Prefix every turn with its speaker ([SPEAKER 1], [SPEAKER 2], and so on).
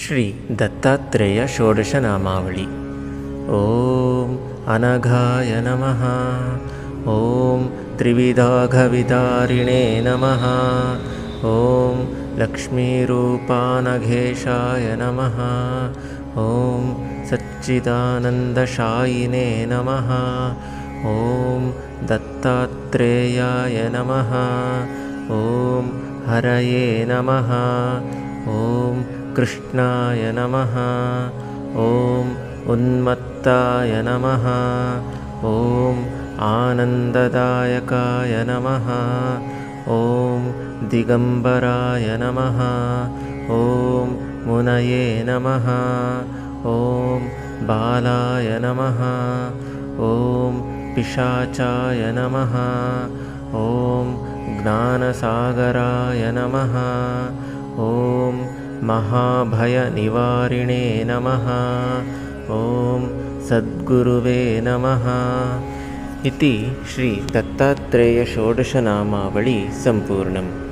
[SPEAKER 1] श्री दत्तात्रेय षोडशनामावळि। ॐ अनघाय नमः। ॐ त्रिविधाघविदारिणे नमः। ॐ लक्ष्मीरूपानघेशाय नमः। ॐ सच्चिदानन्दशायिने नमः। ॐ दत्तात्रेयाय नमः। ॐ हरये नमः। ॐ कृष्णाय नमः। ॐ उन्मत्ताय नमः। ॐ आनन्ददायकाय नमः। ॐ दिगम्बराय नमः। ॐ मुनये नमः। ॐ बालाय नमः। ॐ पिशाचाय नमः। ॐ ज्ञानसागराय नमः। ॐ महाभयनिवारिणे नमः। ॐ सद्गुरुवे नमः इति श्री दत्तात्रेय षोडशनामावळि सम्पूर्णम्।